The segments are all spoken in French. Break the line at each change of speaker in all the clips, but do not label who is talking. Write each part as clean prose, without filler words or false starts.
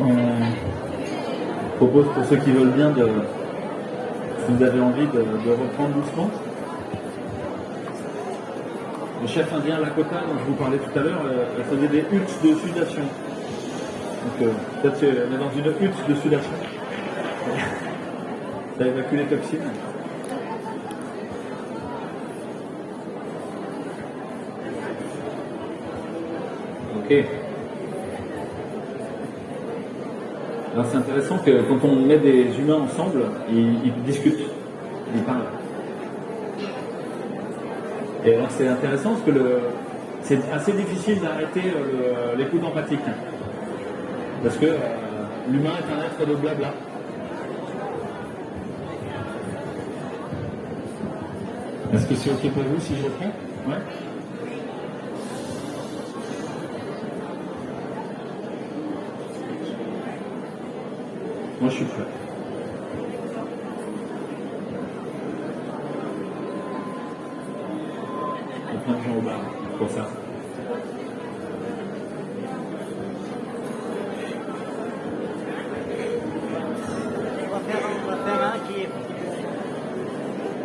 On propose pour ceux qui veulent bien si vous avez envie de reprendre doucement. Le chef indien Lakota, dont je vous parlais tout à l'heure, elle faisait des huttes de sudation. Donc peut-être qu'on est dans une hutte de sudation. Ça évacue les toxines. Ok. Alors c'est intéressant que quand on met des humains ensemble, ils discutent, ils parlent. Et alors c'est intéressant parce que c'est assez difficile d'arrêter l'écoute empathique. Parce que l'humain est un être de blabla. Est-ce que c'est ok pour vous si je reprends? Ouais. Moi je suis prêt. Il y a plein de gens au bar pour ça.
On va faire un qui est.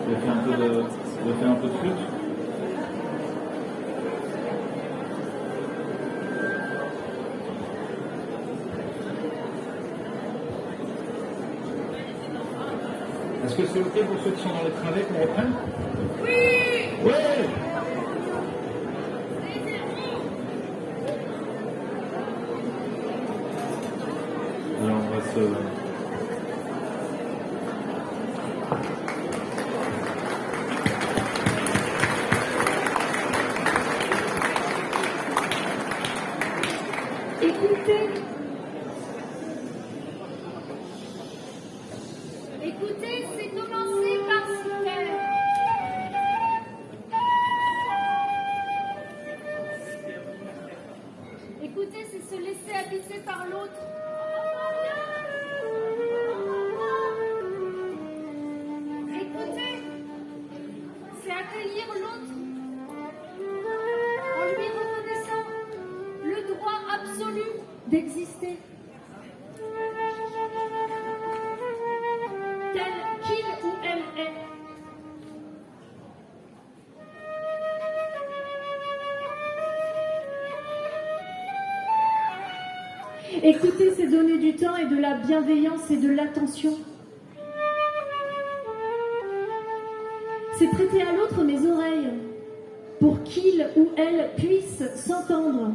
Je vais faire un peu de flûte. Est-ce que c'est ok pour ceux qui sont dans les travées qu'on reprenne? Oui. Ouais. Alors on va se...
Écoutez, c'est commencer par se taire. Écouter, c'est se laisser habiter par l'autre. Écouter, c'est accueillir l'autre en lui reconnaissant le droit absolu d'exister. Écouter, c'est donner du temps et de la bienveillance et de l'attention. C'est prêter à l'autre mes oreilles pour qu'il ou elle puisse s'entendre.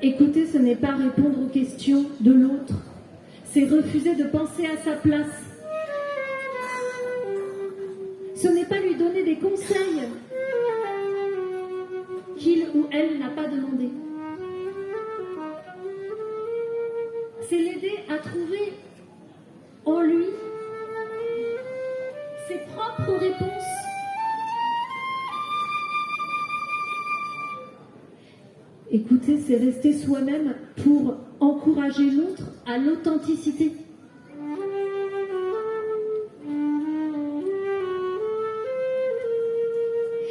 Écouter, ce n'est pas répondre aux questions de l'autre, c'est refuser de penser à sa place. Ce n'est pas lui donner des conseils qu'il ou elle n'a pas demandé. C'est l'aider à trouver en lui ses propres réponses. Écouter, c'est rester soi-même pour encourager l'autre à l'authenticité.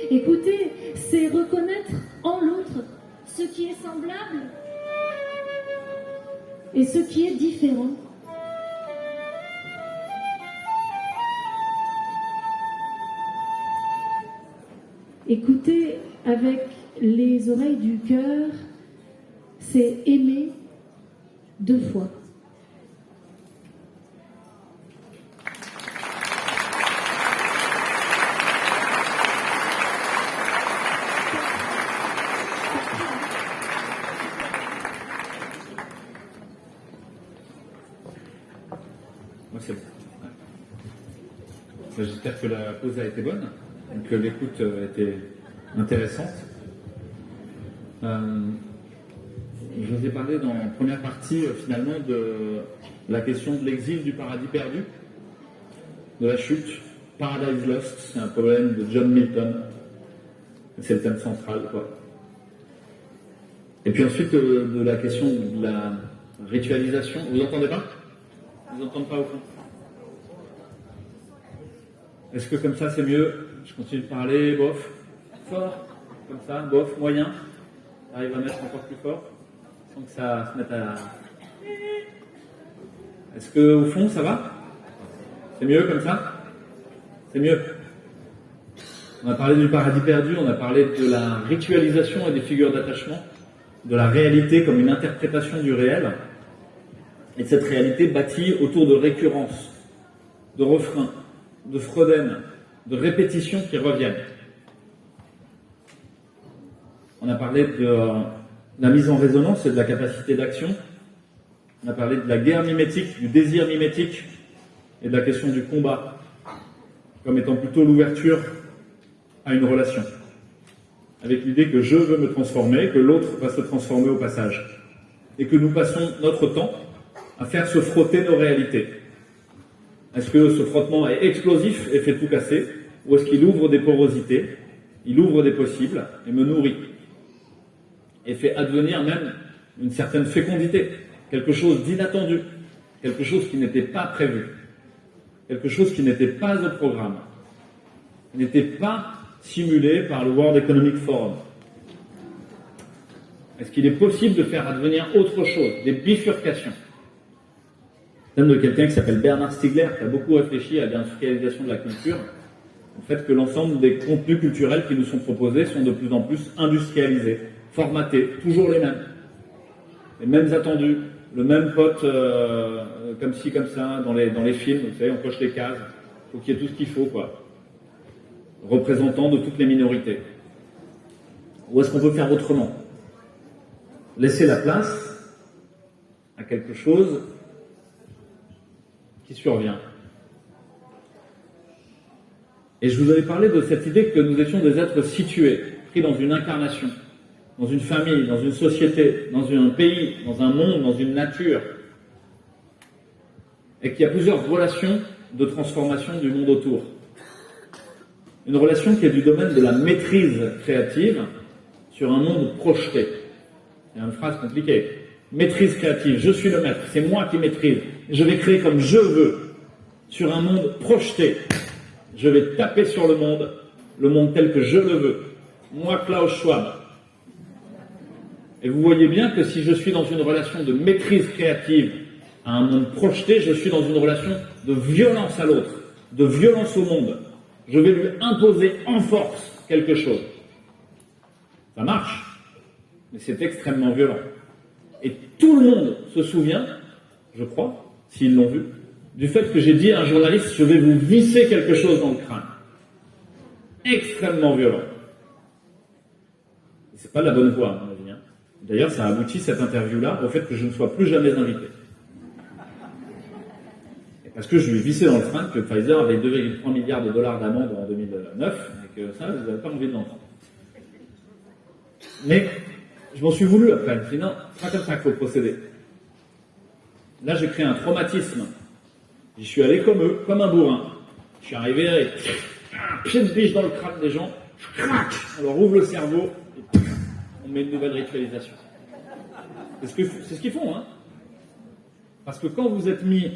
Écouter, c'est reconnaître en l'autre ce qui est semblable et ce qui est différent. Écouter avec les oreilles du cœur, c'est aimer 2 fois.
Moi, c'est bon. J'espère que la pause a été bonne, que l'écoute a été intéressante. Je vous ai parlé dans la première partie, finalement, de la question de l'exil du paradis perdu, de la chute, Paradise Lost, c'est un poème de John Milton. C'est le thème central, quoi. Et puis ensuite, de la question de la ritualisation. Vous entendez pas? Vous entendez pas au fond? Est-ce que comme ça c'est mieux? Je continue de parler, bof, fort, comme ça, bof, moyen. J'arrive à mettre encore plus fort, sans que ça se mette à... Est-ce que au fond ça va? C'est mieux comme ça? C'est mieux. On a parlé du paradis perdu, on a parlé de la ritualisation et des figures d'attachement, de la réalité comme une interprétation du réel, et de cette réalité bâtie autour de récurrences, de refrains, de freudèmes, de répétitions qui reviennent. On a parlé de la mise en résonance et de la capacité d'action. On a parlé de la guerre mimétique, du désir mimétique et de la question du combat, comme étant plutôt l'ouverture à une relation, avec l'idée que je veux me transformer, que l'autre va se transformer au passage, et que nous passons notre temps à faire se frotter nos réalités. Est-ce que ce frottement est explosif et fait tout casser, ou est-ce qu'il ouvre des porosités, il ouvre des possibles et me nourrit, et fait advenir même une certaine fécondité, quelque chose d'inattendu, quelque chose qui n'était pas prévu, quelque chose qui n'était pas au programme, qui n'était pas simulé par le World Economic Forum. Est-ce qu'il est possible de faire advenir autre chose, des bifurcations? De quelqu'un qui s'appelle Bernard Stiegler, qui a beaucoup réfléchi à l'industrialisation de la culture, au fait que l'ensemble des contenus culturels qui nous sont proposés sont de plus en plus industrialisés, formatés, toujours les mêmes attendus, le même pote comme ci, comme ça, dans les films, vous savez, on coche les cases, il faut qu'il y ait tout ce qu'il faut, quoi. Représentant de toutes les minorités. Ou est-ce qu'on peut faire autrement? Laisser la place à quelque chose qui survient. Et je vous avais parlé de cette idée que nous étions des êtres situés, pris dans une incarnation, dans une famille, dans une société, dans un pays, dans un monde, dans une nature, et qu'il y a plusieurs relations de transformation du monde autour. Une relation qui est du domaine de la maîtrise créative sur un monde projeté. C'est une phrase compliquée. Maîtrise créative, je suis le maître, c'est moi qui maîtrise. Je vais créer comme je veux, sur un monde projeté. Je vais taper sur le monde tel que je le veux. Moi, Klaus Schwab. Et vous voyez bien que si je suis dans une relation de maîtrise créative à un monde projeté, je suis dans une relation de violence à l'autre, de violence au monde. Je vais lui imposer en force quelque chose. Ça marche, mais c'est extrêmement violent. Et tout le monde se souvient, je crois, s'ils l'ont vu, du fait que j'ai dit à un journaliste, je vais vous visser quelque chose dans le crâne. Extrêmement violent. Et c'est pas la bonne voie, à mon avis. D'ailleurs, ça a abouti, cette interview-là, au fait que je ne sois plus jamais invité. Et parce que je lui ai vissé dans le crâne que Pfizer avait 2,3 milliards de dollars d'amende en 2009, et que ça, vous n'avez pas envie de l'entendre. Mais je m'en suis voulu après. Je me suis dit, non, c'est pas comme ça qu'il faut procéder. Là, j'ai créé un traumatisme. J'y suis allé comme eux, comme un bourrin. Je suis arrivé avec un pied de biche dans le crâne des gens, je craque, on leur ouvre le cerveau, et on met une nouvelle ritualisation. C'est ce qu'ils font, hein. Parce que quand vous êtes mis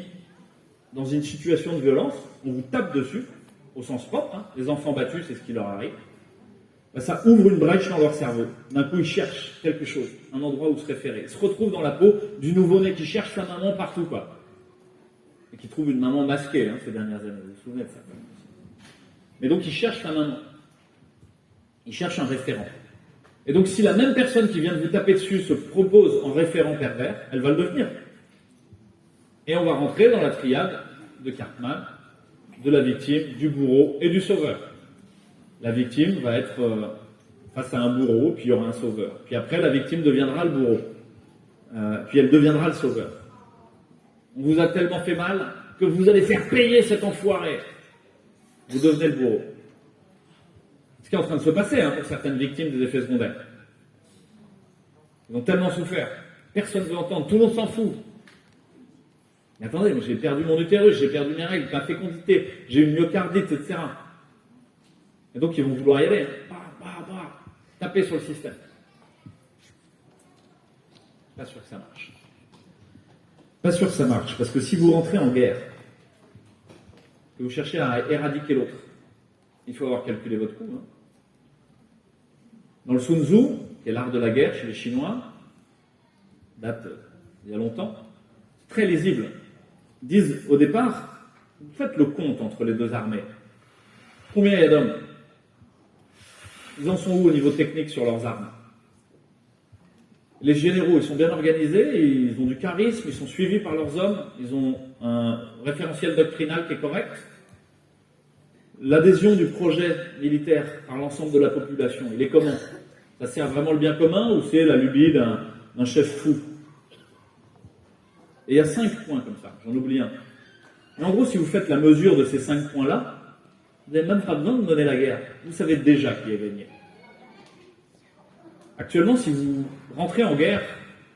dans une situation de violence, on vous tape dessus, au sens propre, hein. Les enfants battus, c'est ce qui leur arrive. Ben, ça ouvre une brèche dans leur cerveau. D'un coup, ils cherchent quelque chose, un endroit où se référer. Ils se retrouvent dans la peau du nouveau-né qui cherche sa maman partout, quoi. Et qui trouve une maman masquée, hein, ces dernières années. Vous vous souvenez de ça, quand même. Mais donc, ils cherchent sa maman. Ils cherchent un référent. Et donc, si la même personne qui vient de vous taper dessus se propose en référent pervers, elle va le devenir. Et on va rentrer dans la triade de Cartman, de la victime, du bourreau et du sauveur. La victime va être face à un bourreau, puis il y aura un sauveur. Puis après, la victime deviendra le bourreau. Puis elle deviendra le sauveur. On vous a tellement fait mal que vous allez faire payer cet enfoiré. Vous devenez le bourreau. Ce qui est en train de se passer, hein, pour certaines victimes des effets secondaires. Ils ont tellement souffert. Personne ne veut entendre. Tout le monde s'en fout. Mais attendez, j'ai perdu mon utérus, j'ai perdu mes règles, ma fécondité, j'ai eu une myocardite, etc. Et donc ils vont vouloir y aller. Taper sur le système. Pas sûr que ça marche. Pas sûr que ça marche, parce que si vous rentrez en guerre, que vous cherchez à éradiquer l'autre. Il faut avoir calculé votre coût. Hein. Dans le Sun Tzu, qui est l'art de la guerre chez les Chinois, date il y a longtemps, c'est très lisible. Ils disent au départ, vous faites le compte entre les deux armées. Combien il y a d'hommes? Ils en sont où au niveau technique sur leurs armes? Les généraux, ils sont bien organisés, ils ont du charisme, ils sont suivis par leurs hommes, ils ont un référentiel doctrinal qui est correct. L'adhésion du projet militaire par l'ensemble de la population, il est comment? Ça sert vraiment le bien commun ou c'est la lubie d'un chef fou? Et il y a 5 points comme ça, j'en oublie un. Et en gros, si vous faites la mesure de ces 5 points-là, vous n'avez même pas besoin de mener la guerre. Vous savez déjà qui est gagné. Actuellement, si vous rentrez en guerre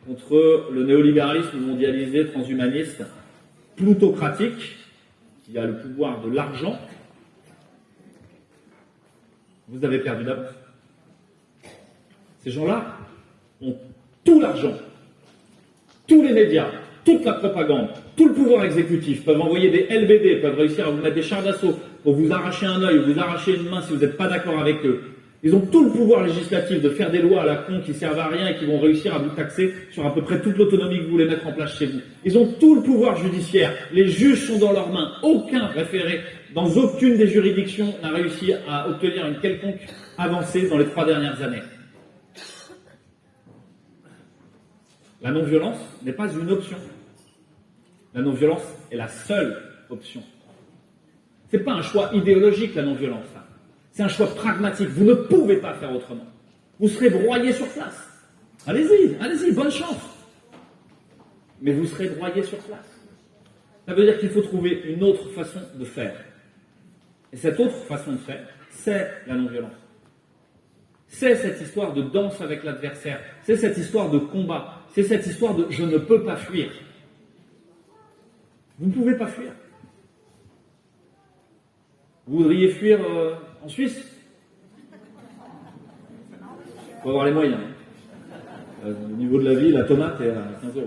contre le néolibéralisme mondialisé, transhumaniste, plutocratique, qui a le pouvoir de l'argent, vous avez perdu d'avance. Ces gens-là ont tout l'argent, tous les médias, toute la propagande, tout le pouvoir exécutif, peuvent envoyer des LBD, peuvent réussir à vous mettre des chars d'assaut pour vous arracher un œil ou vous arracher une main si vous n'êtes pas d'accord avec eux. Ils ont tout le pouvoir législatif de faire des lois à la con qui servent à rien et qui vont réussir à vous taxer sur à peu près toute l'autonomie que vous voulez mettre en place chez vous. Ils ont tout le pouvoir judiciaire. Les juges sont dans leurs mains. Aucun référé dans aucune des juridictions n'a réussi à obtenir une quelconque avancée dans les 3 dernières années. La non-violence n'est pas une option. La non-violence est la seule option. C'est pas un choix idéologique, la non-violence. Hein. C'est un choix pragmatique. Vous ne pouvez pas faire autrement. Vous serez broyé sur place. Allez-y, bonne chance. Mais vous serez broyé sur place. Ça veut dire qu'il faut trouver une autre façon de faire. Et cette autre façon de faire, c'est la non-violence. C'est cette histoire de danse avec l'adversaire. C'est cette histoire de combat. C'est cette histoire de « je ne peux pas fuir ». Vous ne pouvez pas fuir. Vous voudriez fuir en Suisse? Il faut avoir les moyens. Au niveau de la vie, la tomate est à 15 €.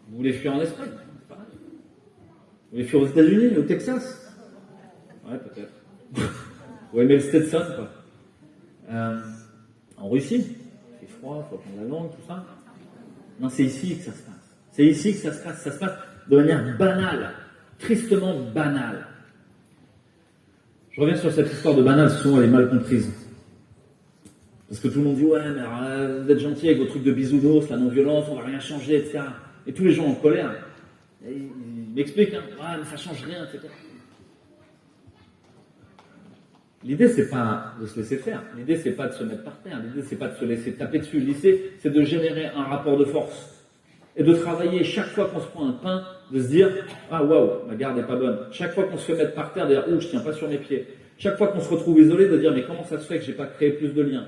Vous voulez fuir en Espagne? C'est pareil. Vous voulez fuir aux États-Unis, au Texas? Ouais, peut-être. Vous aimez le Stetson, quoi. En Russie, c'est froid, il faut apprendre la langue, tout ça. Non, c'est ici que ça se passe. C'est ici que ça se passe. Ça se passe de manière banale, tristement banale. Je reviens sur cette histoire de banale, souvent elle est mal comprise. Parce que tout le monde dit, ouais, mais vous êtes gentil avec vos trucs de bisounours, la non-violence, on va rien changer, etc. Et tous les gens en colère, ils m'expliquent, hein, ouais, mais ça change rien, etc. L'idée, c'est pas de se laisser faire. L'idée, c'est pas de se mettre par terre. L'idée, c'est pas de se laisser taper dessus. L'idée, c'est de générer un rapport de force. Et de travailler chaque fois qu'on se prend un pain, de se dire, ah waouh, ma garde n'est pas bonne. Chaque fois qu'on se fait mettre par terre, de dire, ouh, je tiens pas sur mes pieds. Chaque fois qu'on se retrouve isolé, de dire, mais comment ça se fait que j'ai pas créé plus de liens?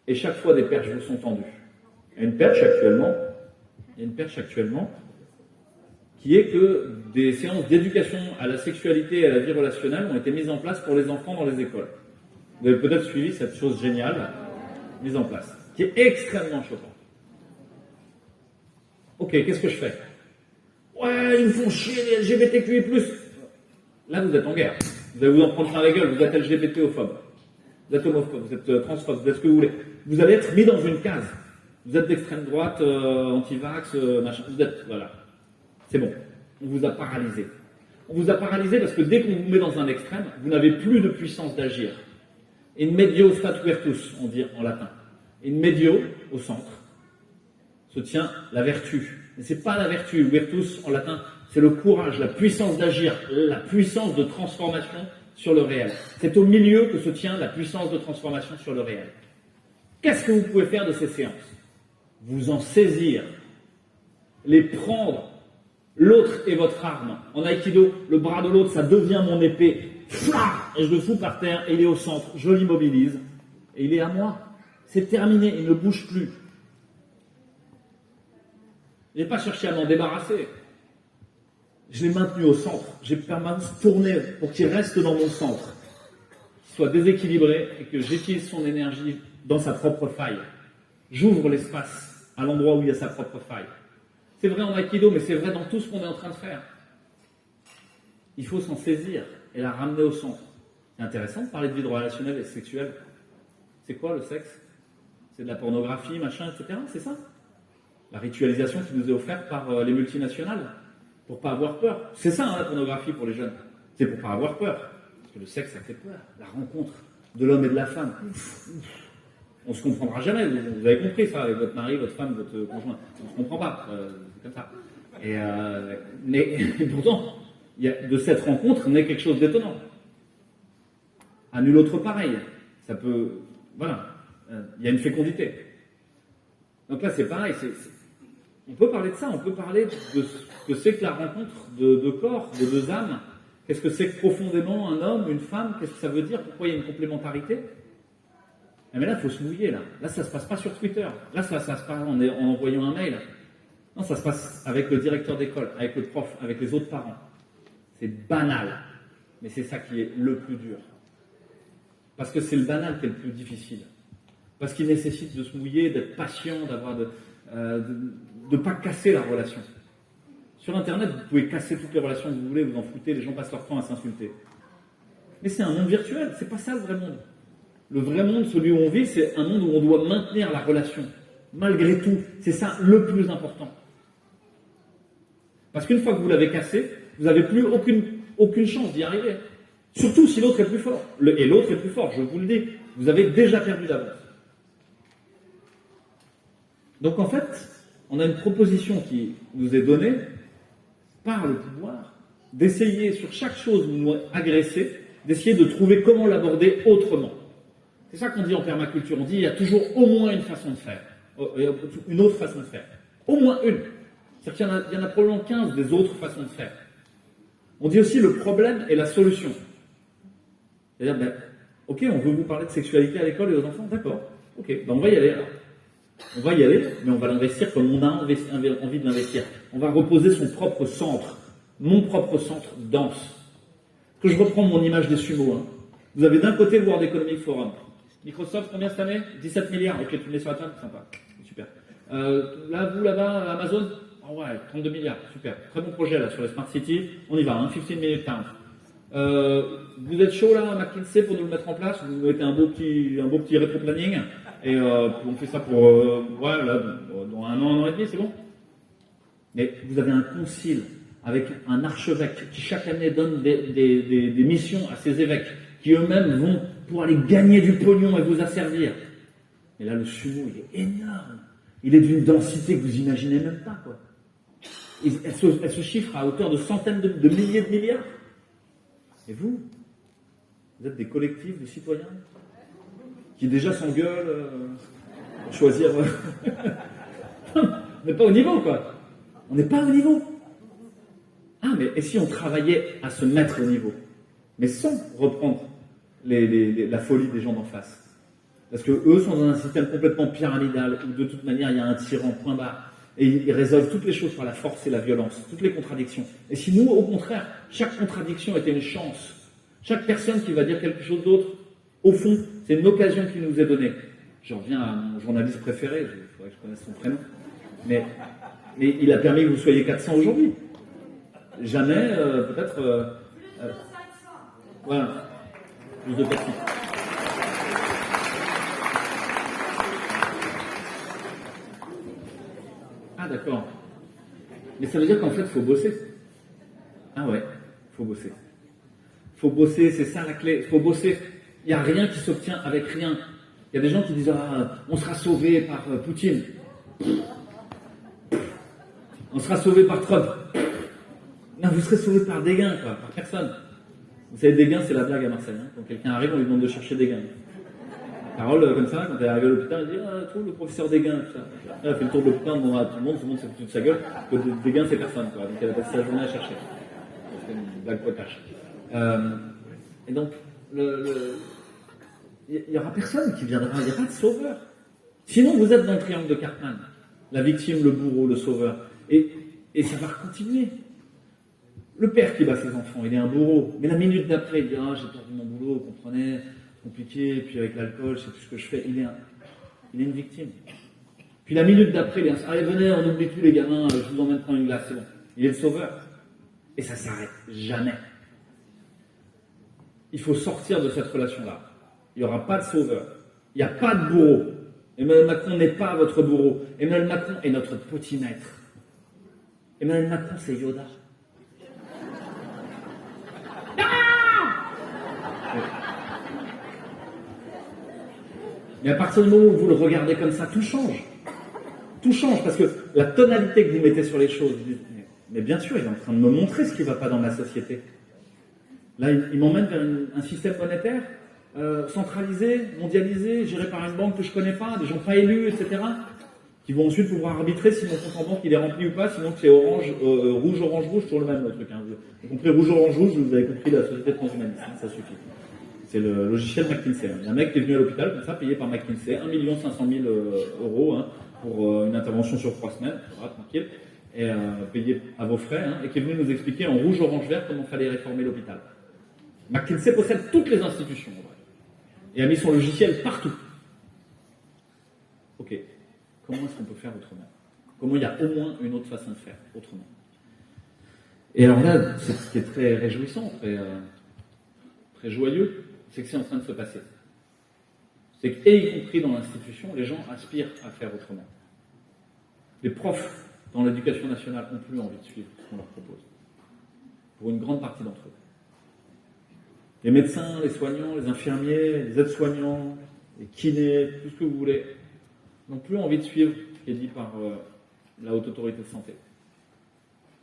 Et chaque fois, des perches vous sont tendues. Il y a une perche actuellement, qui est que des séances d'éducation à la sexualité et à la vie relationnelle ont été mises en place pour les enfants dans les écoles. Vous avez peut-être suivi cette chose géniale mise en place, qui est extrêmement choquante. Ok, qu'est-ce que je fais? Ouais, ils me font chier les LGBTQI+. Là, vous êtes en guerre. Vous allez vous en prendre plein la gueule, vous êtes LGBTophobe. Vous êtes homophobe, vous êtes transphobe, vous êtes ce que vous voulez. Vous allez être mis dans une case. Vous êtes d'extrême droite, anti-vax, machin. Vous êtes, voilà. C'est bon. On vous a paralysé. On vous a paralysé parce que dès qu'on vous met dans un extrême, vous n'avez plus de puissance d'agir. In medio stat virtus, on dit en latin. In medio, au centre, se tient la vertu. Mais c'est pas la vertu. Virtus, en latin, c'est le courage, la puissance d'agir, la puissance de transformation sur le réel. C'est au milieu que se tient la puissance de transformation sur le réel. Qu'est-ce que vous pouvez faire de ces séances? Vous en saisir, les prendre. L'autre est votre arme. En aïkido, le bras de l'autre, ça devient mon épée. Fla! Et je le fous par terre, et il est au centre. Je l'immobilise, et il est à moi. C'est terminé, il ne bouge plus. Je n'ai pas cherché à m'en débarrasser. Je l'ai maintenu au centre. J'ai permanemment tourné pour qu'il reste dans mon centre, qu'il soit déséquilibré et que j'utilise son énergie dans sa propre faille. J'ouvre l'espace à l'endroit où il y a sa propre faille. C'est vrai en Aikido, mais c'est vrai dans tout ce qu'on est en train de faire. Il faut s'en saisir et la ramener au centre. C'est intéressant de parler de vie relationnelle et sexuelle. C'est quoi le sexe? C'est de la pornographie, machin, etc. C'est ça? La ritualisation qui nous est offerte par les multinationales pour pas avoir peur. C'est ça hein, la pornographie pour les jeunes. C'est pour pas avoir peur. Parce que le sexe, ça fait peur. La rencontre de l'homme et de la femme. On se comprendra jamais. Vous avez compris ça avec votre mari, votre femme, votre conjoint. On se comprend pas. C'est comme ça. Mais pourtant, de cette rencontre naît quelque chose d'étonnant. À nul autre pareil. Ça peut... Voilà. Il y a une fécondité. Donc là, c'est pareil. On peut parler de ça. On peut parler de ce que c'est que la rencontre de corps, de deux âmes. Qu'est-ce que c'est que profondément un homme, une femme? Qu'est-ce que ça veut dire? Pourquoi il y a une complémentarité? Mais là, il faut se mouiller. Là, ça ne se passe pas sur Twitter. Là, ça se passe en envoyant un mail. Non, ça se passe avec le directeur d'école, avec le prof, avec les autres parents. C'est banal. Mais c'est ça qui est le plus dur. Parce que c'est le banal qui est le plus difficile. Parce qu'il nécessite de se mouiller, d'être patient, de ne pas casser la relation. Sur Internet, vous pouvez casser toutes les relations que vous voulez, vous en foutez, les gens passent leur temps à s'insulter. Mais c'est un monde virtuel, c'est pas ça le vrai monde. Le vrai monde, celui où on vit, c'est un monde où on doit maintenir la relation. Malgré tout, c'est ça le plus important. Parce qu'une fois que vous l'avez cassé, vous n'avez plus aucune chance d'y arriver. Surtout si l'autre est plus fort. Et l'autre est plus fort, je vous le dis. Vous avez déjà perdu d'avance. Donc en fait, on a une proposition qui nous est donnée par le pouvoir d'essayer sur chaque chose où nous agressez, d'essayer de trouver comment l'aborder autrement. C'est ça qu'on dit en permaculture. On dit qu'il y a toujours au moins une façon de faire. Une autre façon de faire. Au moins une. C'est-à-dire qu'il y en a probablement 15 des autres façons de faire. On dit aussi le problème et la solution. C'est-à-dire, ok, on veut vous parler de sexualité à l'école et aux enfants, d'accord. Ok, on va y aller alors. On va y aller, mais on va l'investir comme on a envie de l'investir. On va reposer son propre centre. Mon propre centre danse. Que je reprends mon image des sumos. Hein. Vous avez d'un côté le World Economic Forum. Microsoft, combien cette année? 17 milliards. Ok, tu le mets sur la table, sympa. Super. Là, vous, là-bas, Amazon? Oh ouais, 32 milliards. Super. Très bon projet, là, sur les Smart City. On y va, hein, 15 minutes time. Vous êtes chaud, là, à McKinsey, pour nous le mettre en place? Vous mettez un beau petit rétro-planning. Et on fait ça pour, là, dans un an et demi, c'est bon? Mais vous avez un concile avec un archevêque qui chaque année donne des missions à ses évêques, qui eux-mêmes vont pour aller gagner du pognon et vous asservir. Et là, le sumo, il est énorme. Il est d'une densité que vous imaginez même pas, quoi. Elle se chiffre à hauteur de centaines de milliers de milliards. Et vous êtes des collectifs de citoyens qui déjà s'engueulent pour choisir... On n'est pas au niveau, quoi. On n'est pas au niveau. Ah, mais et si on travaillait à se mettre au niveau? Mais sans reprendre la folie des gens d'en face. Parce que eux sont dans un système complètement pyramidal où de toute manière il y a un tyran, point barre. Et ils résolvent toutes les choses par la force et la violence, toutes les contradictions. Et si nous, au contraire, chaque contradiction était une chance, chaque personne qui va dire quelque chose d'autre, au fond, c'est une occasion qui nous est donnée. Je reviens à mon journaliste préféré, il faudrait que je connaisse son prénom. Mais il a permis que vous soyez 400 aujourd'hui. Jamais, peut-être... voilà. Plus de personnes. Ah, d'accord. Mais ça veut dire qu'en fait, il faut bosser. Ah ouais, il faut bosser. Il faut bosser, c'est ça la clé. Il faut bosser. Il n'y a rien qui s'obtient avec rien. Il y a des gens qui disent « Ah, on sera sauvé par Poutine. On sera sauvé par Trump. » Non, vous serez sauvé par des gains, quoi, par personne. Vous savez, des gains, c'est la blague à Marseille. Hein. Quand quelqu'un arrive, on lui demande de chercher des gains. Parole comme ça, quand elle est arrivée à l'hôpital, elle dit « Ah, trouve le professeur Desgains. » Elle fait le tour de l'hôpital, on demande à tout le monde s'est foutu de sa gueule, que Desgains, c'est personne. Quoi. Donc elle a passé sa journée à chercher. C'est une blague potache. Et donc, il n'y aura personne qui viendra, il n'y a pas de sauveur. Sinon, vous êtes dans le triangle de Cartman. La victime, le bourreau, le sauveur. Et ça va continuer. Le père qui bat ses enfants, il est un bourreau. Mais la minute d'après, il dit « Ah, j'ai perdu mon boulot, vous comprenez, compliqué, et puis avec l'alcool, je sais plus ce que je fais. » Il est une victime. Puis la minute d'après, il dit, allez, venez, on oublie tous les gamins, je vous emmène prendre une glace, c'est bon. Il est le sauveur. Et ça s'arrête jamais. Il faut sortir de cette relation-là. Il n'y aura pas de sauveur. Il n'y a pas de bourreau. Emmanuel Macron n'est pas votre bourreau. Emmanuel Macron est notre petit maître. Emmanuel Macron, c'est Yoda. Mais à partir du moment où vous le regardez comme ça, tout change. Tout change, parce que la tonalité que vous mettez sur les choses, vous dites, mais bien sûr, il est en train de me montrer ce qui ne va pas dans ma société. Là, il m'emmène vers un système monétaire centralisé, mondialisé, géré par une banque que je ne connais pas, des gens pas élus, etc., qui vont ensuite pouvoir arbitrer si mon compte en banque il est rempli ou pas, sinon que c'est rouge, orange, rouge, toujours le même truc. Hein. Vous avez compris rouge, orange, rouge, vous avez compris la société transhumaniste, hein, ça suffit. C'est le logiciel McKinsey. Il y a un mec qui est venu à l'hôpital, comme ça, payé par McKinsey, 1 500 000 euros hein, pour une intervention sur 3 semaines, ça va, tranquille, et payé à vos frais, hein, et qui est venu nous expliquer en rouge, orange, vert comment il fallait réformer l'hôpital. McKinsey possède toutes les institutions, en vrai, et a mis son logiciel partout. Ok, comment est-ce qu'on peut faire autrement? Comment il y a au moins une autre façon de faire autrement? Et alors là, c'est ce qui est très réjouissant, très joyeux, c'est que c'est en train de se passer. C'est que, et y compris dans l'institution, les gens aspirent à faire autrement. Les profs dans l'éducation nationale n'ont plus envie de suivre ce qu'on leur propose. Pour une grande partie d'entre eux. Les médecins, les soignants, les infirmiers, les aides-soignants, les kinés, tout ce que vous voulez, n'ont plus envie de suivre ce qui est dit par la haute autorité de santé.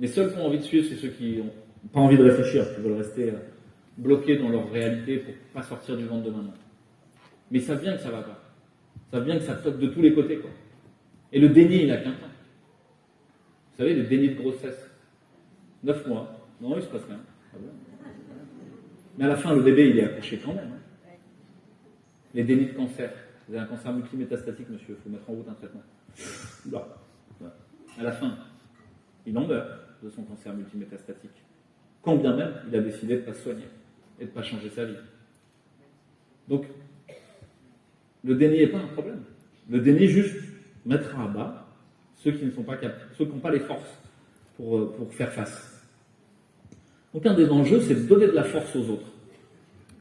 Les seuls qui ont envie de suivre, c'est ceux qui n'ont pas envie de réfléchir, qui veulent rester bloqués dans leur réalité pour ne pas sortir du ventre de maman. Mais ils savent bien que ça ne va pas. Ils savent bien que ça toque de tous les côtés, quoi. Et le déni, il n'a qu'un temps. Vous savez, le déni de grossesse. 9 mois. Non, il ne se passe rien. Ah bon. Mais à la fin, le bébé, il est accouché quand même. Hein. Les dénis de cancer. Vous avez un cancer multimétastatique, monsieur. Il faut mettre en route un traitement. Là. À la fin, il en meurt de son cancer multimétastatique. Quand bien même, il a décidé de ne pas se soigner et de ne pas changer sa vie. Donc, le déni n'est pas un problème. Le déni, juste, mettra à bas ceux qui ne sont pas capables, ceux qui n'ont pas les forces pour faire face. Donc, un des enjeux, c'est de donner de la force aux autres.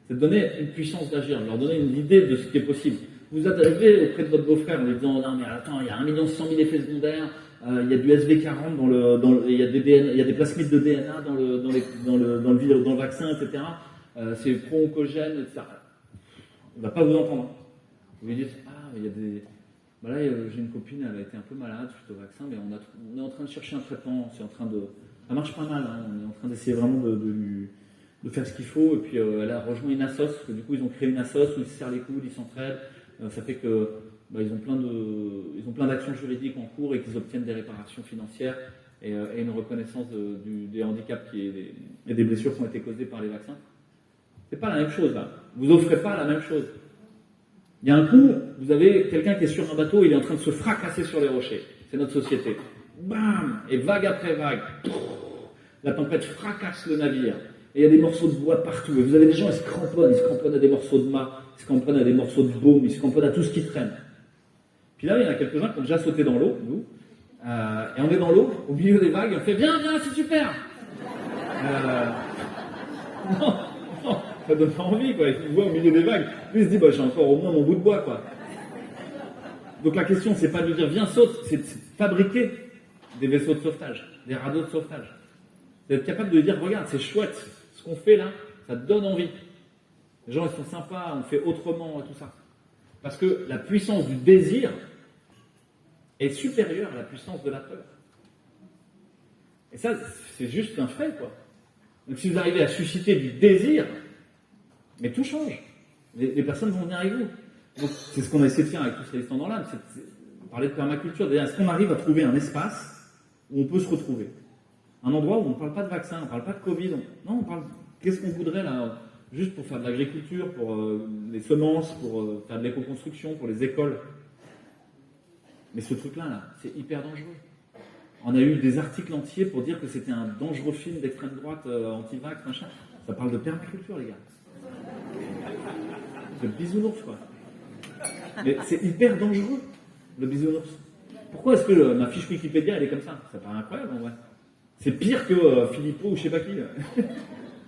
C'est de donner une puissance d'agir, de leur donner une idée de ce qui est possible. Vous arrivez auprès de votre beau-frère en lui disant « Non, mais attends, il y a 1 100 000 effets secondaires, il y a du SV40 il y a des plasmides de DNA dans le vaccin, etc. C'est pro-oncogène, etc. » Il ne va pas vous entendre. Vous lui dites « Ah, il y a des... Ben là, j'ai une copine, elle a été un peu malade suite au vaccin, mais on est en train de chercher un traitement, ça marche pas mal, hein. On est en train d'essayer vraiment de faire ce qu'il faut, et puis elle a rejoint une assos, parce que du coup ils ont créé une assos où ils se serrent les coudes, ils s'entraident, ça fait que ils ont plein d'actions juridiques en cours et qu'ils obtiennent des réparations financières et une reconnaissance des handicaps et des blessures qui ont été causées par les vaccins. C'est pas la même chose là, vous offrez pas la même chose. Il y a un coup, vous avez quelqu'un qui est sur un bateau, il est en train de se fracasser sur les rochers, c'est notre société. Bam! Et vague après vague, la tempête fracasse le navire. Et il y a des morceaux de bois partout. Et vous avez des gens, ils se cramponnent à des morceaux de mât, ils se cramponnent à des morceaux de baume, ils se cramponnent à tout ce qui traîne. Puis là, il y en a quelques-uns qui ont déjà sauté dans l'eau, nous. Et on est dans l'eau, au milieu des vagues, et on fait « Viens, c'est super !» Non, ça donne pas envie, quoi. Il se voit au milieu des vagues. Lui, il se dit « J'ai encore au moins mon bout de bois, quoi. » Donc la question, c'est pas de dire « Viens, saute », c'est de fabriquer des vaisseaux de sauvetage, des radeaux de sauvetage. C'est d'être capable de dire « Regarde, c'est chouette. Ce qu'on fait là, ça te donne envie. Les gens, ils sont sympas, on fait autrement et tout ça. » Parce que la puissance du désir est supérieure à la puissance de la peur. Et ça, c'est juste un fait, quoi. Donc si vous arrivez à susciter du désir, mais tout change. Les personnes vont venir avec vous. Donc c'est ce qu'on a essayé de faire avec tous les stands dans l'âme, c'est parler de permaculture. Est-ce qu'on arrive à trouver un espace où on peut se retrouver? Un endroit où on ne parle pas de vaccin, on ne parle pas de Covid. Non, on parle... Qu'est-ce qu'on voudrait là? Juste pour faire de l'agriculture, pour les semences, pour faire de l'éco-construction, pour les écoles. Mais ce truc-là, c'est hyper dangereux. On a eu des articles entiers pour dire que c'était un dangereux film d'extrême droite, anti-vax, machin. Ça parle de permaculture, les gars. C'est le bisounours, quoi. Mais c'est hyper dangereux, le bisounours. Pourquoi est-ce que ma fiche Wikipédia, elle est comme ça? Ça paraît incroyable, en vrai. C'est pire que Philippot ou je sais pas qui.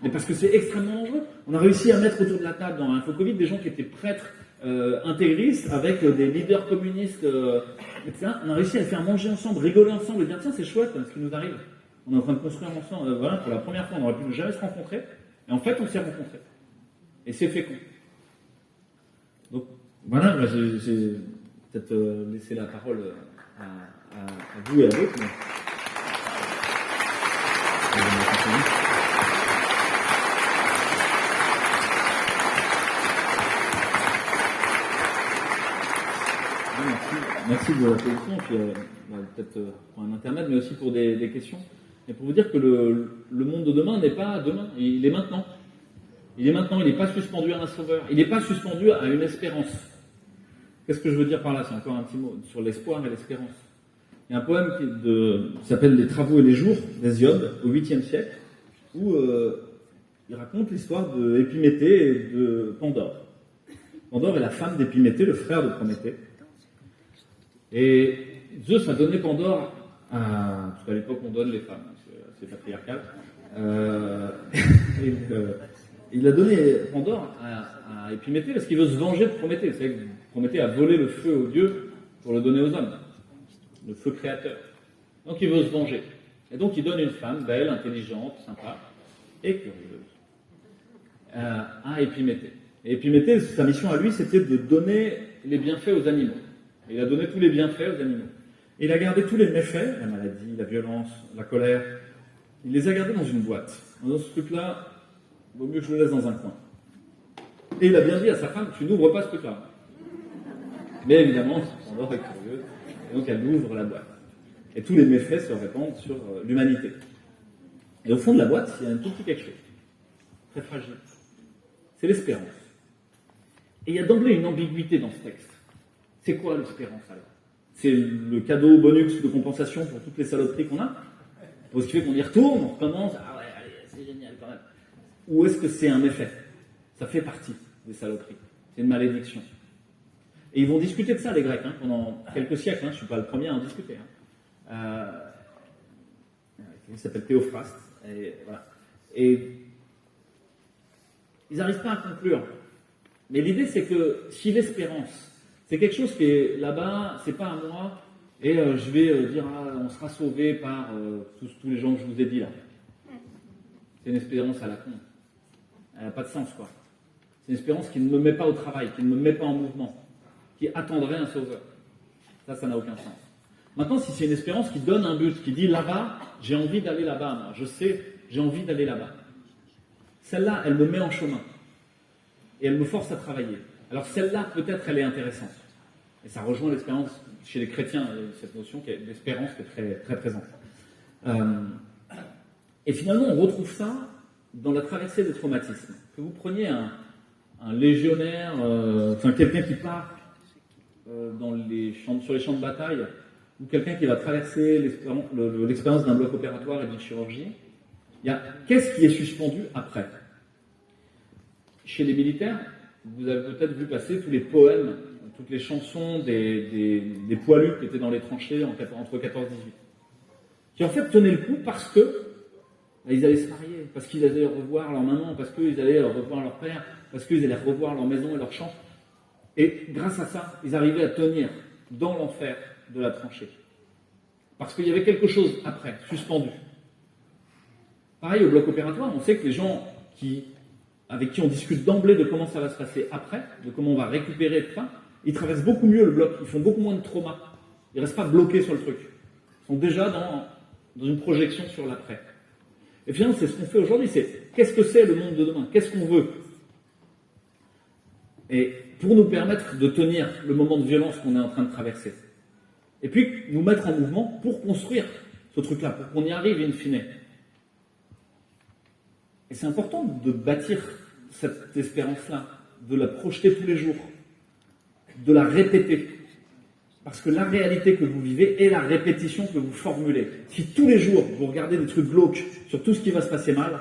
Mais parce que c'est extrêmement dangereux. On a réussi à mettre autour de la table dans Info Covid des gens qui étaient prêtres intégristes avec des leaders communistes, etc. On a réussi à les faire manger ensemble, rigoler ensemble et dire tiens, c'est chouette ce qui nous arrive. On est en train de construire ensemble. Voilà, pour la première fois, on aurait pu jamais se rencontrer. Et en fait, on s'est rencontrés. Et c'est fécond. Donc, voilà, moi, j'ai peut-être laissé la parole à vous et à d'autres. Mais... Merci de la position, puis peut-être pour un intermède, mais aussi pour des questions. Et pour vous dire que le monde de demain n'est pas demain, il est maintenant. Il est maintenant, il n'est pas suspendu à un sauveur, il n'est pas suspendu à une espérance. Qu'est-ce que je veux dire par là? C'est encore un petit mot sur l'espoir et l'espérance. Il y a un poème qui s'appelle Les Travaux et les Jours d'Hésiode, au 8e siècle, où il raconte l'histoire d'Épiméthée et de Pandore. Pandore est la femme d'Épiméthée, le frère de Prométhée. Et Zeus a donné Pandore parce qu'à l'époque on donne les femmes, c'est patriarcal. Il a donné Pandore à Épiméthée parce qu'il veut se venger de Prométhée. Vous savez que Prométhée a volé le feu aux dieux pour le donner aux hommes, le feu créateur. Donc il veut se venger. Et donc il donne une femme belle, intelligente, sympa et curieuse à Épiméthée. Et Épiméthée, sa mission à lui, c'était de donner les bienfaits aux animaux. Et il a donné tous les bienfaits aux animaux. Et il a gardé tous les méfaits, la maladie, la violence, la colère. Il les a gardés dans une boîte. Dans ce truc-là, il vaut mieux que je le laisse dans un coin. Et il a bien dit à sa femme, tu n'ouvres pas ce truc-là. Mais évidemment, Pandore est curieuse, et donc elle ouvre la boîte. Et tous les méfaits se répandent sur l'humanité. Et au fond de la boîte, il y a un tout petit quelque chose. Très fragile. C'est l'espérance. Et il y a d'emblée une ambiguïté dans ce texte. C'est quoi l'espérance alors? C'est le cadeau bonus de compensation pour toutes les saloperies qu'on a? Pour ce qui fait qu'on y retourne, on recommence, ah ouais, allez, c'est génial quand même. Ou est-ce que c'est un méfait? Ça fait partie des saloperies. C'est une malédiction. Et ils vont discuter de ça, les Grecs, pendant quelques siècles. Je ne suis pas le premier à en discuter. Il s'appelle Théophraste. Et, voilà. Et ils n'arrivent pas à conclure. Mais l'idée, c'est que si l'espérance, c'est quelque chose qui est là-bas, c'est pas à moi, et je vais dire, on sera sauvé par tous les gens que je vous ai dit là. C'est une espérance à la con. Elle n'a pas de sens, quoi. C'est une espérance qui ne me met pas au travail, qui ne me met pas en mouvement, qui attendrait un sauveur. Ça n'a aucun sens. Maintenant, si c'est une espérance qui donne un but, qui dit là-bas, j'ai envie d'aller là-bas, moi, je sais, j'ai envie d'aller là-bas. Celle-là, elle me met en chemin. Et elle me force à travailler. Alors celle-là, peut-être, elle est intéressante. Et ça rejoint l'expérience chez les chrétiens, cette notion d'espérance qui est très, très présente. Et finalement, on retrouve ça dans la traversée des traumatismes. Que vous preniez un légionnaire, quelqu'un qui part sur les champs de bataille, ou quelqu'un qui va traverser l'expérience d'un bloc opératoire et d'une chirurgie, qu'est-ce qui est suspendu après? Chez les militaires, vous avez peut-être vu passer tous les poèmes, toutes les chansons des poilus qui étaient dans les tranchées entre 14 et 18, qui en fait tenaient le coup parce que ils allaient se marier, parce qu'ils allaient revoir leur maman, parce qu'ils allaient revoir leur père, parce qu'ils allaient revoir leur maison et leur champ. Et grâce à ça, ils arrivaient à tenir dans l'enfer de la tranchée. Parce qu'il y avait quelque chose après, suspendu. Pareil, au bloc opératoire, on sait que les gens avec qui on discute d'emblée de comment ça va se passer après, de comment on va récupérer tout ça, ils traversent beaucoup mieux le bloc, ils font beaucoup moins de trauma. Ils ne restent pas bloqués sur le truc. Ils sont déjà dans une projection sur l'après. Et finalement, c'est ce qu'on fait aujourd'hui, c'est qu'est-ce que c'est le monde de demain? Qu'est-ce qu'on veut? Et pour nous permettre de tenir le moment de violence qu'on est en train de traverser. Et puis, nous mettre en mouvement pour construire ce truc-là, pour qu'on y arrive in fine. Et c'est important de bâtir cette espérance-là, de la projeter tous les jours, de la répéter. Parce que la réalité que vous vivez est la répétition que vous formulez. Si tous les jours, vous regardez des trucs glauques sur tout ce qui va se passer mal,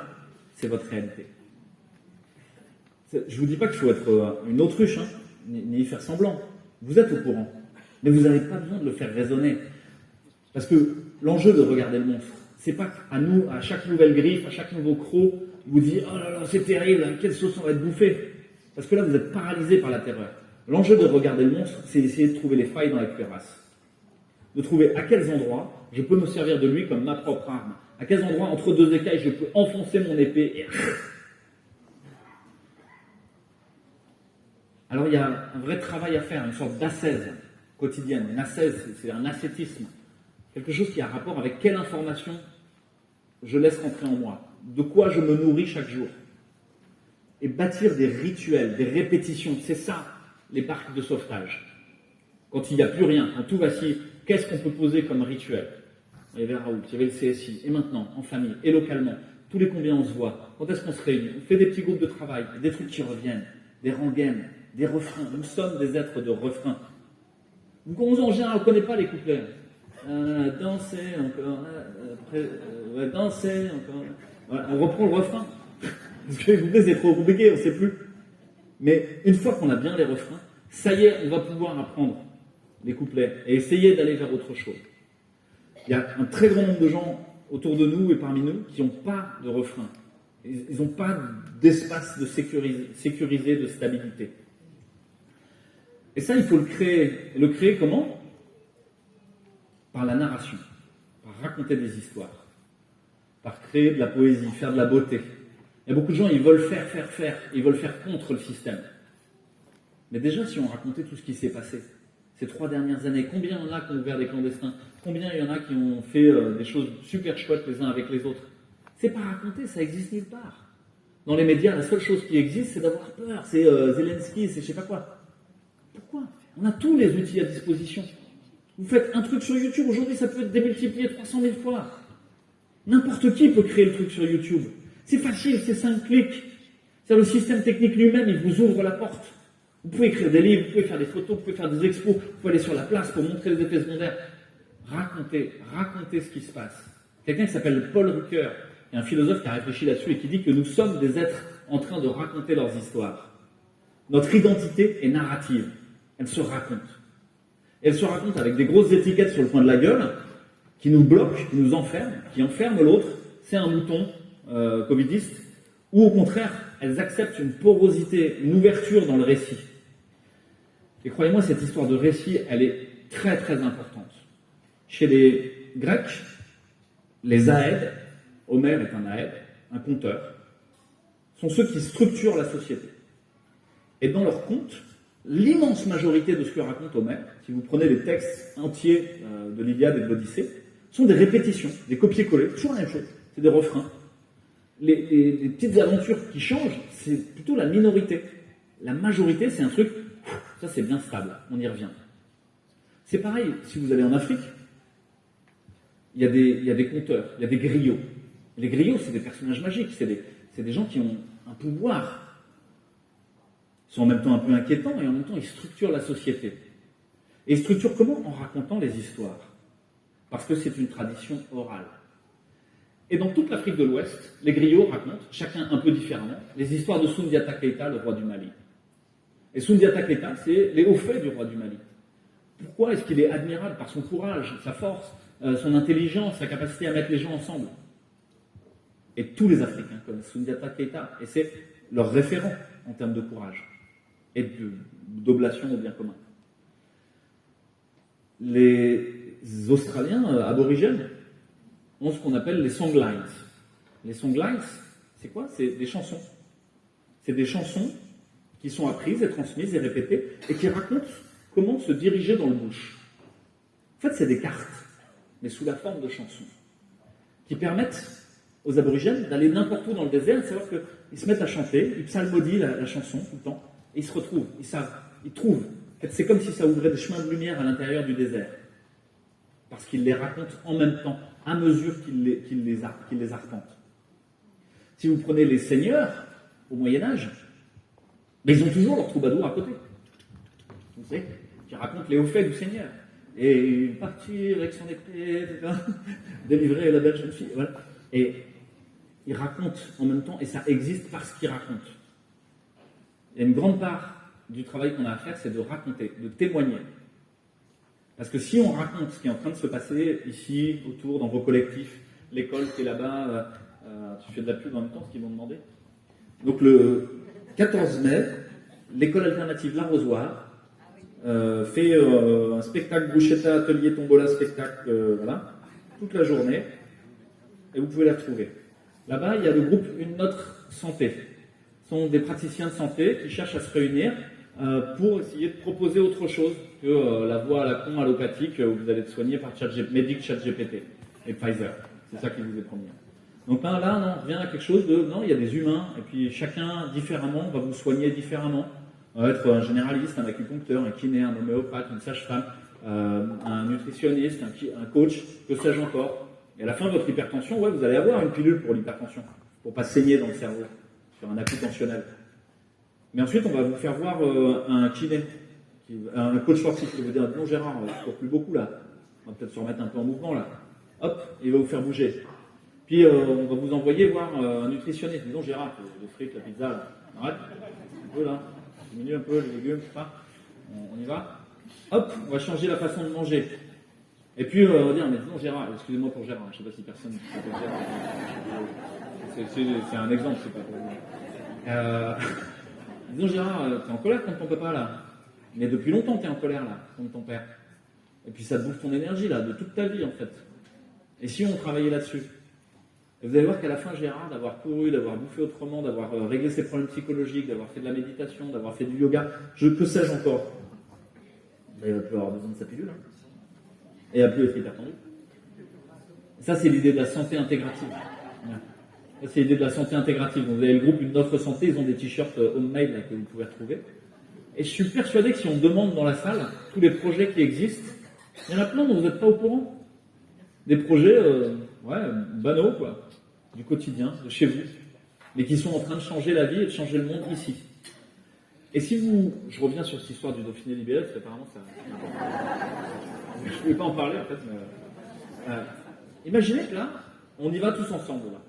c'est votre réalité. Je ne vous dis pas qu'il faut être une autruche, ni y faire semblant. Vous êtes au courant. Mais vous n'avez pas besoin de le faire résonner. Parce que l'enjeu de regarder le monstre, c'est pas à nous, à chaque nouvelle griffe, à chaque nouveau croc, vous dites « Oh là là, c'est terrible, quelle sauce on va être bouffé ?» Parce que là, vous êtes paralysé par la terreur. L'enjeu de regarder le monstre, c'est d'essayer de trouver les failles dans la cuirasse. De trouver à quels endroits je peux me servir de lui comme ma propre arme. À quels endroits, entre deux écailles, je peux enfoncer mon épée et... Alors il y a un vrai travail à faire, une sorte d'ascèse quotidienne. Une ascèse, c'est un ascétisme. Quelque chose qui a rapport avec quelle information je laisse rentrer en moi. De quoi je me nourris chaque jour. Et bâtir des rituels, des répétitions. C'est ça, les barques de sauvetage. Quand il n'y a plus rien, quand tout vacille, qu'est-ce qu'on peut poser comme rituel? Il y avait Raoult, il y avait le CSI, et maintenant, en famille, et localement, tous les combien on se voit, quand est-ce qu'on se réunit? On fait des petits groupes de travail, des trucs qui reviennent, des rengaines, des refrains. Nous sommes des êtres de refrains. En général, on ne connaît pas les couplets. Danser encore, danser encore. Voilà, on reprend le refrain. Parce que les couplets, c'est trop compliqué, on ne sait plus. Mais une fois qu'on a bien les refrains, ça y est, on va pouvoir apprendre les couplets et essayer d'aller vers autre chose. Il y a un très grand nombre de gens autour de nous et parmi nous qui n'ont pas de refrain. Ils n'ont pas d'espace de sécurisé, de stabilité. Et ça, il faut le créer. Et le créer comment? Par la narration, par raconter des histoires, par créer de la poésie, faire de la beauté. Il y a beaucoup de gens, ils veulent faire, ils veulent faire contre le système. Mais déjà, si on racontait tout ce qui s'est passé ces 3 dernières années, combien il y en a qui ont ouvert des clandestins? Combien il y en a qui ont fait des choses super chouettes les uns avec les autres? C'est pas raconté, ça existe nulle part. Dans les médias, la seule chose qui existe, c'est d'avoir peur. C'est Zelensky, c'est je sais pas quoi. Pourquoi? On a tous les outils à disposition. Vous faites un truc sur YouTube, aujourd'hui ça peut être démultiplié 300 000 fois. N'importe qui peut créer le truc sur YouTube. C'est facile, c'est 5 clics. C'est le système technique lui-même, il vous ouvre la porte. Vous pouvez écrire des livres, vous pouvez faire des photos, vous pouvez faire des expos, vous pouvez aller sur la place pour montrer les effets secondaires. Racontez ce qui se passe. Quelqu'un qui s'appelle Paul Ricoeur, il y a un philosophe qui a réfléchi là-dessus et qui dit que nous sommes des êtres en train de raconter leurs histoires. Notre identité est narrative, elle se raconte. Elle se raconte avec des grosses étiquettes sur le coin de la gueule qui nous bloquent, qui nous enferment, qui enferment l'autre. C'est un mouton covidiste. Ou au contraire, elles acceptent une porosité, une ouverture dans le récit. Et croyez-moi, cette histoire de récit, elle est très très importante. Chez les Grecs, les Aèdes, Homère est un Aède, un conteur, sont ceux qui structurent la société. Et dans leurs contes, l'immense majorité de ce que raconte Homère, si vous prenez les textes entiers de l'Iliade et de l'Odyssée, sont des répétitions, des copier-coller, toujours la même chose, c'est des refrains. Les petites aventures qui changent, c'est plutôt la minorité. La majorité, c'est un truc, ça c'est bien stable, on y revient. C'est pareil, si vous allez en Afrique, il y a des conteurs, il y a des griots. Les griots, c'est des personnages magiques, c'est des gens qui ont un pouvoir. Ils sont en même temps un peu inquiétants et en même temps ils structurent la société. Et ils structurent comment? En racontant les histoires. Parce que c'est une tradition orale. Et dans toute l'Afrique de l'Ouest, les griots racontent, chacun un peu différemment, les histoires de Soundiata Keita, le roi du Mali. Et Soundiata Keita, c'est les hauts faits du roi du Mali. Pourquoi est-ce qu'il est admirable? Par son courage, sa force, son intelligence, sa capacité à mettre les gens ensemble. Et tous les Africains connaissent Soundiata Keita, et c'est leur référent en termes de courage et d'oblation au bien commun. Les Australiens aborigènes ont ce qu'on appelle les songlines. Les songlines, c'est quoi? C'est des chansons. C'est des chansons qui sont apprises et transmises et répétées et qui racontent comment se diriger dans le bush. En fait, c'est des cartes, mais sous la forme de chansons, qui permettent aux aborigènes d'aller n'importe où dans le désert et de savoir qu'ils se mettent à chanter, ils psalmodient la chanson tout le temps, et ils se retrouvent, ils savent, ils trouvent. En fait, c'est comme si ça ouvrait des chemins de lumière à l'intérieur du désert. Parce qu'ils les racontent en même temps, à mesure qu'ils les arpentent. Si vous prenez les seigneurs, au Moyen-Âge, mais ils ont toujours leur troubadour à côté. Vous savez, qui racontent les hauts faits du seigneur. Et il partit avec son épée, délivrer la belle jeune fille. Voilà. Et ils racontent en même temps, et ça existe parce qu'ils racontent. Il y a une grande part du travail qu'on a à faire, c'est de raconter, de témoigner. Parce que si on raconte ce qui est en train de se passer ici, autour, dans vos collectifs, l'école qui est là-bas, tu fais de la pub en même temps, ce qu'ils m'ont demandé. Donc le 14 mai, l'école alternative L'Arrosoir fait un spectacle bruschetta, atelier, tombola, spectacle, voilà, toute la journée, et vous pouvez la retrouver. Là-bas, il y a le groupe Une Autre Santé. Ce sont des praticiens de santé qui cherchent à se réunir pour essayer de proposer autre chose que la voie à la con allopathique où vous allez être soigné par Medic, ChatGPT et Pfizer. C'est ça qui vous est promis. Donc là, non, on revient à quelque chose de, non, il y a des humains, et puis chacun différemment va vous soigner différemment. On va être un généraliste, un acupuncteur, un kiné, un homéopathe, une sage-femme, un nutritionniste, un coach, que sais-je encore. Et à la fin de votre hypertension, ouais, vous allez avoir une pilule pour l'hypertension, pour pas saigner dans le cerveau, sur un appui tensionnel. Mais ensuite, on va vous faire voir un kiné, un coach sportif qui va vous dire, non Gérard, je cours plus beaucoup là, on va peut-être se remettre un peu en mouvement là. Hop, il va vous faire bouger. Puis on va vous envoyer voir un nutritionniste. Disons Gérard, les frites, la pizza, là. Arrête, un peu là, diminue un peu les légumes, je sais pas. On y va. Hop, on va changer la façon de manger. Et puis on va dire, mais disons Gérard, excusez-moi pour Gérard, je sais pas si personne s'appelle Gérard. C'est un exemple, c'est pas pour vous. Disons Gérard, t'es en colère contre ton papa là. Mais depuis longtemps t'es en colère là, contre ton père. Et puis ça te bouffe ton énergie là, de toute ta vie en fait. Et si on travaillait là-dessus? Et vous allez voir qu'à la fin, Gérard, d'avoir couru, d'avoir bouffé autrement, d'avoir réglé ses problèmes psychologiques, d'avoir fait de la méditation, d'avoir fait du yoga, que sais-je encore, il ne va plus avoir besoin de sa pilule. Hein. Et il ne va plus être hypertendu. Ça, c'est l'idée de la santé intégrative. Ça, c'est l'idée de la santé intégrative. Donc, vous avez le groupe Une Autre Santé, ils ont des t-shirts homemade là, que vous pouvez retrouver. Et je suis persuadé que si on demande dans la salle tous les projets qui existent, il y en a plein dont vous n'êtes pas au courant. Des projets banaux, quoi, du quotidien, de chez vous, mais qui sont en train de changer la vie et de changer le monde ici. Et si vous... Je reviens sur cette histoire du Dauphiné libéré, parce qu'apparemment ça... Je ne voulais pas en parler, en fait, mais... imaginez que là, on y va tous ensemble, là.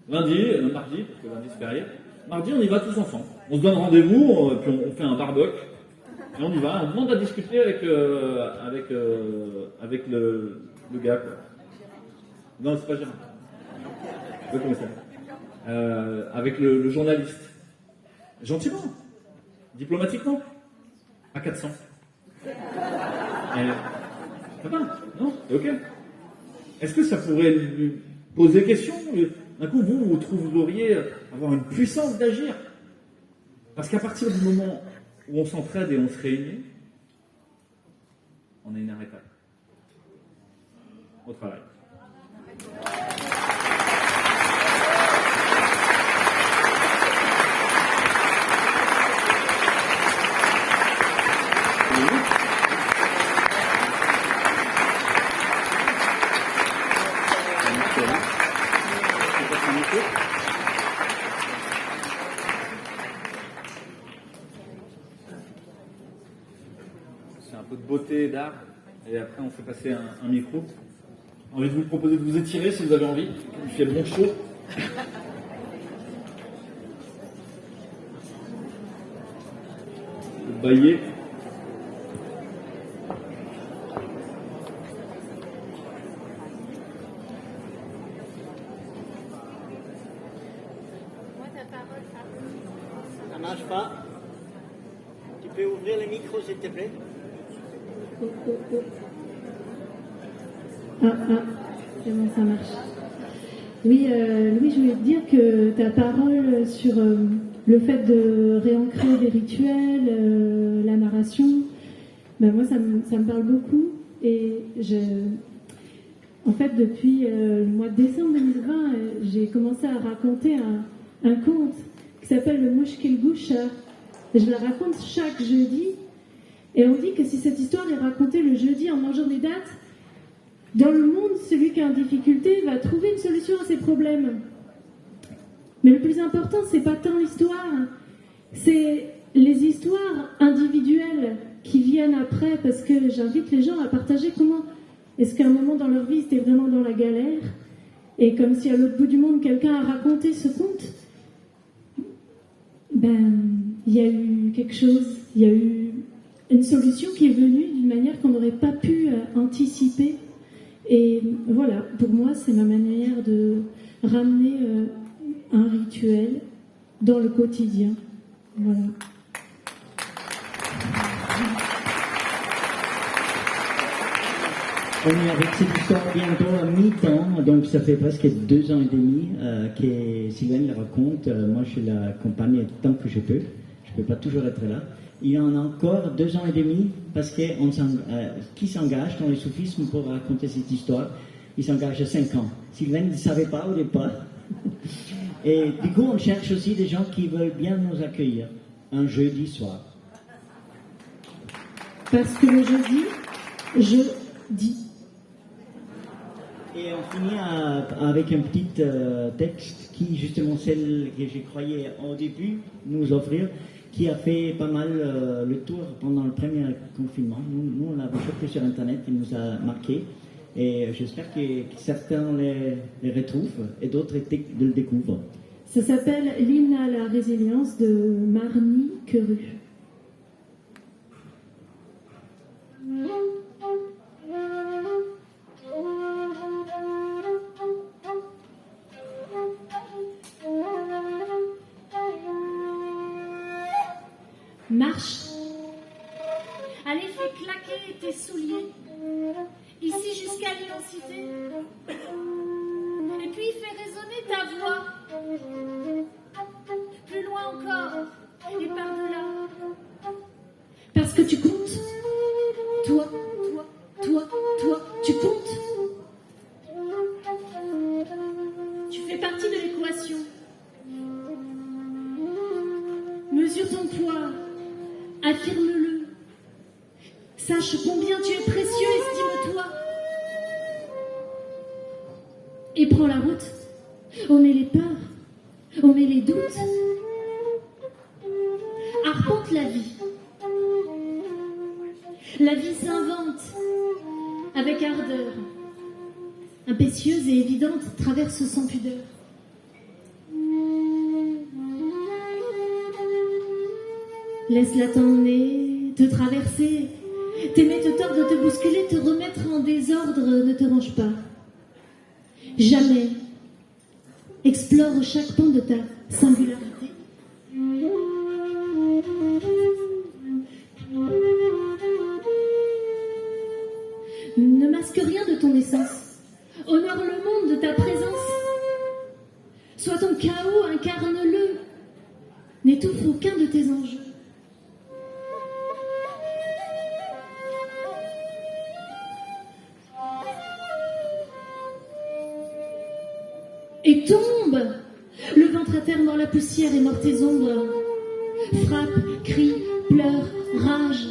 Mardi, parce que lundi c'est férié, mardi on y va tous ensemble. On se donne rendez-vous, puis on fait un barbecue, et on y va, on demande à discuter avec le gars, quoi. Non, c'est pas Gérard. Comment ça s'appelle avec le journaliste. Gentiment. Diplomatiquement. À 400. Ça va? Non? C'est ok. Est-ce que ça pourrait lui poser question? D'un coup, vous trouveriez avoir une puissance d'agir. Parce qu'à partir du moment où on s'entraide et on se réunit, on est inarrêtable. Au travail. C'est un peu de beauté, d'art, et après on fait passer un micro. J'ai envie de vous proposer de vous étirer si vous avez envie. Il fait bon chaud. Vous baillez.
Ça marche pas. Tu peux ouvrir le micro s'il te plaît?
Comment ça marche? Oui, Louis, je voulais te dire que ta parole sur le fait de réancrer des rituels, la narration, ben moi ça me parle beaucoup. Et en fait, depuis le mois de décembre 2020, j'ai commencé à raconter un conte qui s'appelle le Mushkil Gusha. Je la raconte chaque jeudi. Et on dit que si cette histoire est racontée le jeudi en mangeant des dattes, dans le monde, celui qui est en difficulté va trouver une solution à ses problèmes. Mais le plus important, c'est pas tant l'histoire, c'est les histoires individuelles qui viennent après, parce que j'invite les gens à partager comment est-ce qu'à un moment dans leur vie, c'était vraiment dans la galère, et comme si à l'autre bout du monde, quelqu'un a raconté ce conte, ben, il y a eu quelque chose, il y a eu une solution qui est venue d'une manière qu'on n'aurait pas pu anticiper. Et voilà, pour moi, c'est ma manière de ramener un rituel dans le quotidien. Voilà.
On est avec cette histoire bientôt à mi-temps, donc ça fait presque 2 ans et demi que Sylvaine le raconte. Moi, je l'accompagne tant que je peux. Je ne peux pas toujours être là. Il y en a encore 2 ans et demi parce que qui s'engage dans le soufisme pour raconter cette histoire, il s'engage à 5 ans. Sylvaine ne savait pas au départ. Et du coup, on cherche aussi des gens qui veulent bien nous accueillir un jeudi soir.
Parce que le jeudi, je dis.
Et on finit avec un petit texte qui, justement, celle que j'ai croyais au début nous offrir, qui a fait pas mal le tour pendant le premier confinement. Nous on l'avait chopé sur Internet, il nous a marqué. Et j'espère que certains les retrouvent et d'autres le découvrent.
Ça s'appelle l'hymne à la résilience de Marnie Queru. Marche.
Allez, fais claquer tes souliers. Ici jusqu'à l'immensité. Et puis fais résonner ta voix. Plus loin encore. Et par-delà.
Parce que tu comptes. Toi, tu comptes.
Tu fais partie de l'équation.
Mesure ton poids. Affirme-le. Sache combien tu es précieux, estime-toi. Et prends la route. Omet les peurs. Omet les doutes. Arpente la vie. La vie s'invente avec ardeur. Impétueuse et évidente, traverse sans pudeur. Laisse-la t'emmener, te traverser, t'aimer, te tordre, te bousculer, te remettre en désordre, ne te range pas. Jamais. Explore chaque pan de ta singularité. Ne masque rien de ton essence. Honore le monde de ta présence. Sois ton chaos, incarne-le. N'étouffe aucun de tes enjeux. Et tombe. Le ventre à terre mord la poussière et mord tes ombres. Frappe, crie, pleure, rage.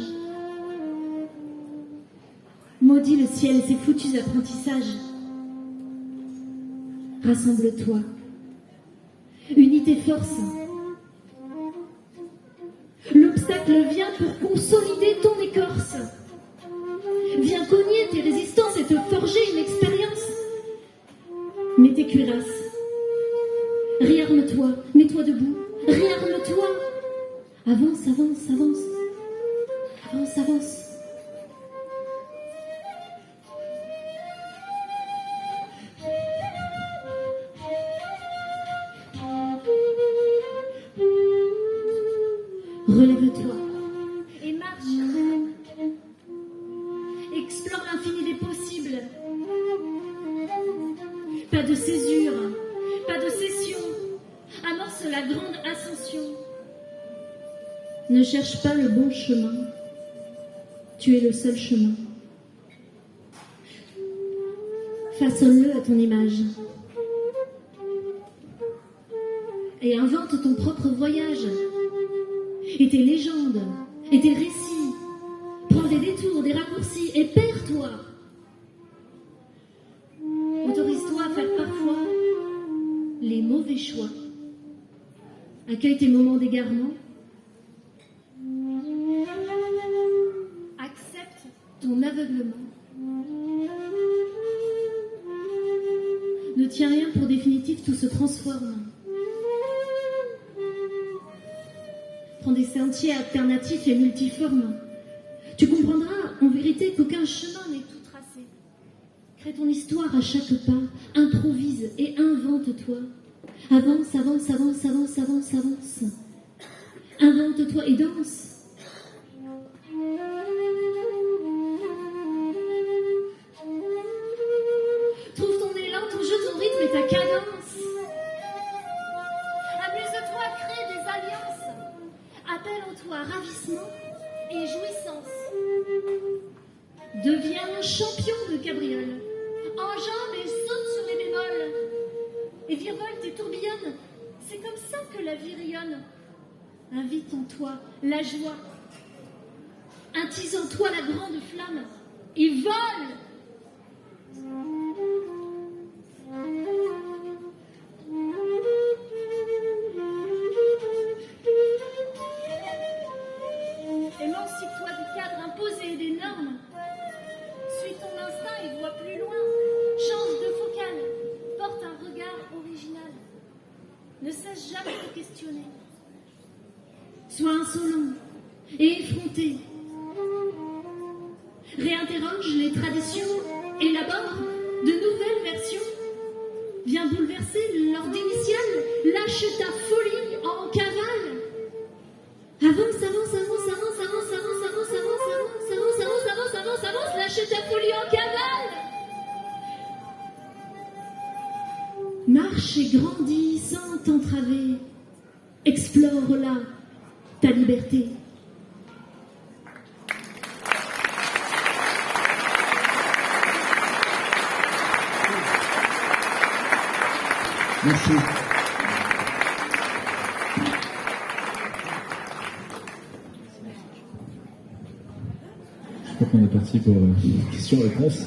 Maudit le ciel et ses foutus apprentissages. Rassemble-toi. Unis tes forces. L'obstacle vient pour consolider ton écorce. Viens cogner tes résistances et te forger une expérience. Mets tes cuirasses. Réarme-toi, mets-toi debout. Réarme-toi. Avance, avance, avance. Avance, avance. Relève-toi
Et marche. Explore l'infini des possibles.
Pas de césure.
Pas de cession. Amorce la grande ascension.
Ne cherche pas le bon chemin. Tu es le seul chemin. Façonne-le à ton image. Et invente ton propre voyage. Et tes légendes. Et tes récits. Prends des détours, des raccourcis et perds-toi. Autorise-toi à faire parfois les mauvais choix. Accueille tes moments d'égarement. Accepte ton aveuglement. Ne tiens rien pour définitif, tout se transforme. Prends des sentiers alternatifs et multiformes.
Tu comprendras en vérité qu'aucun chemin n'est tout tracé. Crée ton histoire à chaque pas, improvise et invente-toi. Avance, avance, avance, avance, avance, avance. Invente-toi et danse. Trouve ton élan, ton jeu, ton rythme et ta cadence. Amuse-toi, crée des alliances. Appelle en toi ravissement et jouissance. Deviens un champion de cabriole. Enjambe et saute sur les bémols. Et virevolte et tourbillonne. C'est comme ça que la vie rayonne. Invite en toi la joie. Attise en toi la grande flamme. Et vole. Émancipe-toi du cadre imposé et des normes. Suis ton instinct et vois plus loin. Change de focale. Porte un regard original. Ne cesse jamais de questionner. Sois insolent et effronté. Réinterroge les traditions. Élabore de nouvelles versions. Viens bouleverser l'ordre initial. Lâche ta folie en cavale. Avance, avance, avance, avance, avance, avance, avance, avance, avance, avance, avance, avance, avance, avance, lâche ta folie en cavale. Marche et grandis sans t'entraver. Explore là ta liberté.
Merci.
Je crois qu'on est parti pour questions-réponses.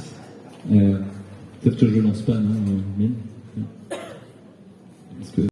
Peut-être que je ne lance pas, non, Mine ?